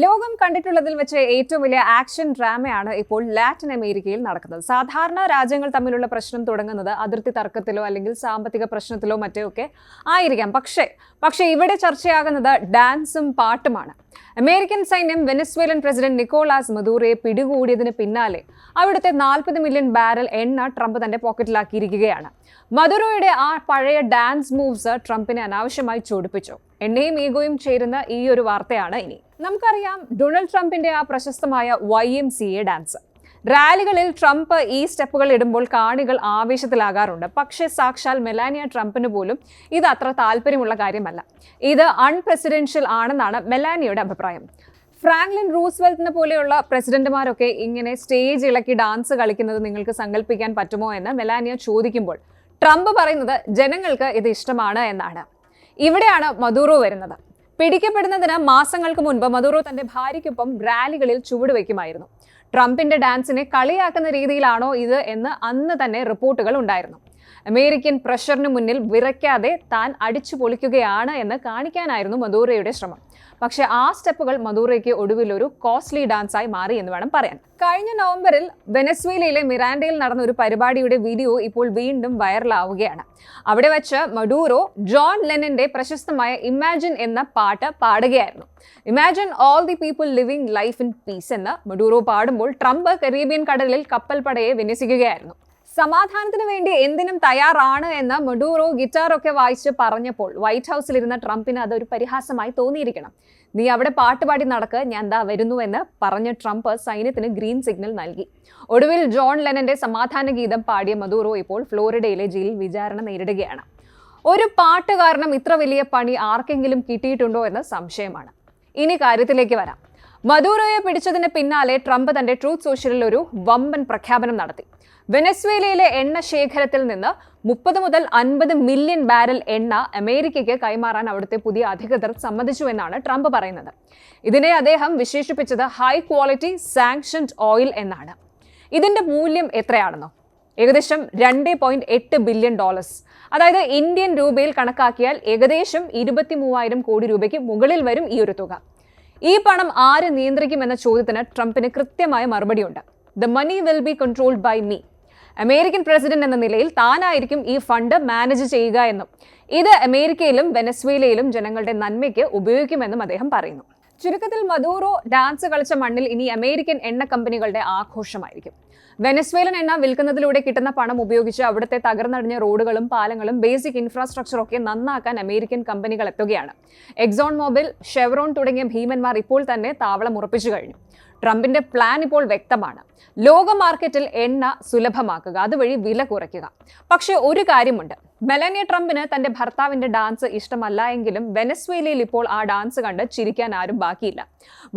ലോകം കണ്ടിട്ടുള്ളതിൽ വെച്ച് ഏറ്റവും വലിയ ആക്ഷൻ ഡ്രാമയാണ് ഇപ്പോൾ ലാറ്റിൻ അമേരിക്കയിൽ നടക്കുന്നത്. സാധാരണ രാജ്യങ്ങൾ തമ്മിലുള്ള പ്രശ്നം തുടങ്ങുന്നത് അതിർത്തി തർക്കത്തിലോ അല്ലെങ്കിൽ സാമ്പത്തിക പ്രശ്നത്തിലോ മറ്റോ ഒക്കെ ആയിരിക്കാം. പക്ഷേ ഇവിടെ ചർച്ചയാകുന്നത് ഡാൻസും പാട്ടുമാണ്. അമേരിക്കൻ സൈന്യം വെനസ്വേലൻ പ്രസിഡന്റ് നിക്കോളാസ് മദൂറോയെ പിടികൂടിയതിന് പിന്നാലെ അവിടുത്തെ 40 മില്യൺ ബാരൽ എണ്ണ ട്രംപ് തന്റെ പോക്കറ്റിലാക്കിയിരിക്കുകയാണ്. മദൂറോയുടെ ആ പഴയ ഡാൻസ് മൂവ്സ് ട്രംപിനെ അനാവശ്യമായി ചൊടിപ്പിച്ചു. എണ്ണയും ഈഗോയും ചേരുന്ന ഈ ഒരു വാർത്തയാണ് ഇനി. നമുക്കറിയാം, ഡൊണാൾഡ് ട്രംപിന്റെ ആ പ്രശസ്തമായ YMCA ഡാൻസ്. റാലികളിൽ ട്രംപ് ഈ സ്റ്റെപ്പുകൾ ഇടുമ്പോൾ കാണികൾ ആവേശത്തിലാകാറുണ്ട്. പക്ഷേ സാക്ഷാൽ മെലാനിയ ട്രംപിന് പോലും ഇത് അത്ര താല്പര്യമുള്ള കാര്യമല്ല. ഇത് അൺപ്രസിഡൻഷ്യൽ ആണെന്നാണ് മെലാനിയയുടെ അഭിപ്രായം. ഫ്രാങ്ക്ലിൻ റൂസ്വെൽറ്റിനെ പോലെയുള്ള പ്രസിഡന്റുമാരൊക്കെ ഇങ്ങനെ സ്റ്റേജ് ഇളക്കി ഡാൻസ് കളിക്കുന്നത് നിങ്ങൾക്ക് സങ്കല്പിക്കാൻ പറ്റുമോ എന്ന് മെലാനിയ ചോദിക്കുമ്പോൾ ട്രംപ് പറയുന്നത് ജനങ്ങൾക്ക് ഇത് ഇഷ്ടമാണ് എന്നാണ്. ഇവിടെയാണ് മദൂറോ വരുന്നത്. പിടിക്കപ്പെടുന്നതിന് മാസങ്ങൾക്ക് മുൻപ് മദൂറോ തന്റെ ഭാര്യയ്ക്കൊപ്പം റാലികളിൽ ചുവടുവെക്കുമായിരുന്നു. ട്രംപിന്റെ ഡാൻസിനെ കളിയാക്കുന്ന രീതിയിലാണോ ഇത് എന്ന് അന്ന് തന്നെ റിപ്പോർട്ടുകൾ ഉണ്ടായിരുന്നു. അമേരിക്കൻ പ്രഷറിന് മുന്നിൽ വിറയ്ക്കാതെ താൻ അടിച്ചു പൊളിക്കുകയാണ് എന്ന് കാണിക്കാനായിരുന്നു മദൂറോയുടെ ശ്രമം. പക്ഷേ ആ സ്റ്റെപ്പുകൾ മദൂറോയ്ക്ക് ഒടുവിൽ ഒരു കോസ്റ്റ്ലി ഡാൻസായി മാറി എന്ന് വേണം പറയാൻ. കഴിഞ്ഞ നവംബറിൽ വെനസ്വേലയിലെ മിറാൻഡയിൽ നടന്ന ഒരു പരിപാടിയുടെ വീഡിയോ ഇപ്പോൾ വീണ്ടും വൈറലാവുകയാണ്. അവിടെ വെച്ച് മഡൂറോ ജോൺ ലെനന്റെ പ്രശസ്തമായ ഇമാജിൻ എന്ന പാട്ട് പാടുകയായിരുന്നു. Imagine all the people living life in peace എന്ന് മഡൂറോ പാടുമ്പോൾ ട്രംപ് കരീബിയൻ കടലിൽ കപ്പൽപ്പടയെ വിന്യസിക്കുകയായിരുന്നു. സമാധാനത്തിന് വേണ്ടി എന്തിനും തയ്യാറാണ് എന്ന് മഡൂറോ ഗിറ്റാറൊക്കെ വായിച്ച് പറഞ്ഞപ്പോൾ വൈറ്റ് ഹൗസിലിരുന്ന ട്രംപിന് അതൊരു പരിഹാസമായി തോന്നിയിരിക്കണം. നീ അവിടെ പാട്ടുപാടി നടക്ക്, ഞാൻ ദാ വരുന്നു എന്ന് പറഞ്ഞ ട്രംപ് സൈന്യത്തിന് ഗ്രീൻ സിഗ്നൽ നൽകി. ഒടുവിൽ ജോൺ ലെനന്റെ സമാധാന ഗീതം പാടിയ മദൂറോ ഇപ്പോൾ ഫ്ലോറിഡയിലെ ജയിലിൽ വിചാരണ നേരിടുകയാണ്. ഒരു പാട്ട് കാരണം ഇത്ര വലിയ പണി ആർക്കെങ്കിലും കിട്ടിയിട്ടുണ്ടോ എന്ന് സംശയമാണ്. ഇനി കാര്യത്തിലേക്ക് വരാം. മദൂറോയെ പിടിച്ചതിന് പിന്നാലെ ട്രംപ് തന്റെ ട്രൂത്ത് സോഷ്യലിൽ ഒരു വമ്പൻ പ്രഖ്യാപനം നടത്തി. വെനസ്വേലയിലെ എണ്ണ ശേഖരത്തിൽ നിന്ന് 30 മുതൽ 50 മില്യൺ ബാരൽ എണ്ണ അമേരിക്കയ്ക്ക് കൈമാറാൻ അവിടുത്തെ പുതിയ അധികൃതർ സമ്മതിച്ചു എന്നാണ് ട്രംപ് പറയുന്നത്. ഇതിനെ അദ്ദേഹം വിശേഷിപ്പിച്ചത് ഹൈ ക്വാളിറ്റി സാങ്ഷൻഡ് ഓയിൽ എന്നാണ്. ഇതിന്റെ മൂല്യം എത്രയാണെന്നോ? ഏകദേശം $2.8 ബില്യൺ. അതായത് ഇന്ത്യൻ രൂപയിൽ കണക്കാക്കിയാൽ ഏകദേശം 23,000 കോടി രൂപയ്ക്ക് മുകളിൽ വരും ഈ ഒരു തുക. ഈ പണം ആര് നിയന്ത്രിക്കുമെന്ന ചോദ്യത്തിന് ട്രംപിന് കൃത്യമായ മറുപടിയുണ്ട്. The money will be controlled by me. American president എന്ന നിലയിൽ താനായിരിക്കും ഈ ഫണ്ട് മാനേജ് ചെയ്യുക എന്നും ഇത് അമേരിക്കയിലും വെനസ്വേലയിലും ജനങ്ങളുടെ നന്മയ്ക്ക് ഉപയോഗിക്കുമെന്നും അദ്ദേഹം പറയുന്നു. ചുരുക്കത്തിൽ മദൂറോ ഡാൻസ് കളിച്ച മണ്ണിൽ ഇനി അമേരിക്കൻ എണ്ണ കമ്പനികളുടെ ആഘോഷമായിരിക്കും. വെനസ്വേലൻ എണ്ണ വിൽക്കുന്നതിലൂടെ കിട്ടുന്ന പണം ഉപയോഗിച്ച് അവിടുത്തെ തകർന്നടിഞ്ഞ റോഡുകളും പാലങ്ങളും ബേസിക് ഇൻഫ്രാസ്ട്രക്ചറൊക്കെ നന്നാക്കാൻ അമേരിക്കൻ കമ്പനികൾ എത്തുകയാണ്. എക്സോൺ മൊബിൽ, ഷെവറോൺ തുടങ്ങിയ ഭീമന്മാർ ഇപ്പോൾ തന്നെ താവളം ഉറപ്പിച്ചു കഴിഞ്ഞു. ട്രംപിന്റെ പ്ലാൻ ഇപ്പോൾ വ്യക്തമാണ്. ലോക മാർക്കറ്റിൽ എണ്ണ സുലഭമാക്കുക, അതുവഴി വില കുറയ്ക്കുക. പക്ഷേ ഒരു കാര്യമുണ്ട്, മെലാനിയ ട്രംപിന് തന്റെ ഭർത്താവിന്റെ ഡാൻസ് ഇഷ്ടമല്ല എങ്കിലും വെനസ്വേലയിൽ ഇപ്പോൾ ആ ഡാൻസ് കണ്ട് ചിരിക്കാൻ ആരും ബാക്കിയില്ല.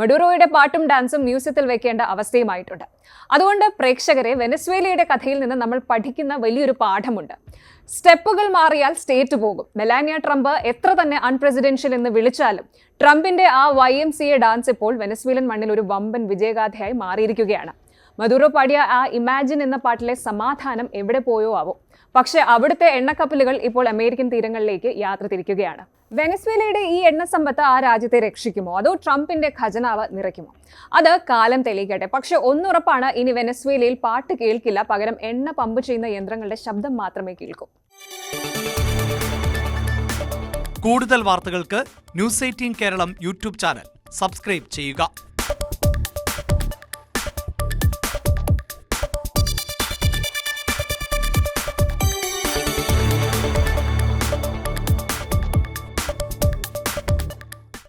മഡൂറോയുടെ പാട്ടും ഡാൻസും മ്യൂസിയത്തിൽ വെക്കേണ്ട അവസ്ഥയുമായിട്ടുണ്ട്. അതുകൊണ്ട് പ്രേക്ഷകരെ, വെനസ്വേലയുടെ കഥയിൽ നിന്ന് നമ്മൾ പഠിക്കുന്ന വലിയൊരു പാഠമുണ്ട്. സ്റ്റെപ്പുകൾ മാറിയാൽ സ്റ്റേറ്റ് പോകും. മെലാനിയ ട്രംപ് എത്ര തന്നെ അൺപ്രസിഡൻഷ്യൽ എന്ന് വിളിച്ചാലും ട്രംപിന്റെ ആ YMCA ഡാൻസ് ഇപ്പോൾ വെനസ്വേലൻ മണ്ണിൽ ഒരു വമ്പൻ വിജയഗാഥയായി മാറിയിരിക്കുകയാണ്. മദൂറോ പാടിയ ആ ഇമാജിൻ എന്ന പാട്ടിലെ സമാധാനം എവിടെ പോയോ ആവോ. പക്ഷേ അവിടുത്തെ എണ്ണക്കപ്പലുകൾ ഇപ്പോൾ അമേരിക്കൻ തീരങ്ങളിലേക്ക് യാത്ര തിരിക്കുകയാണ്. വെനസ്വേലയുടെ ഈ എണ്ണ സമ്പത്ത് ആ രാജ്യത്തെ രക്ഷിക്കുമോ അതോ ട്രംപിന്റെ ഖജനാവ് നിറയ്ക്കുമോ? അത് കാലം തെളിയിക്കട്ടെ. പക്ഷെ ഒന്നുറപ്പാണ്, ഇനി വെനസ്വേലയിൽ പാട്ട് കേൾക്കില്ല, പകരം എണ്ണ പമ്പ് ചെയ്യുന്ന യന്ത്രങ്ങളുടെ ശബ്ദം മാത്രമേ കേൾക്കൂ. കൂടുതൽ വാർത്തകൾക്ക് News 18 Keralam YouTube channel subscribe ചെയ്യുക.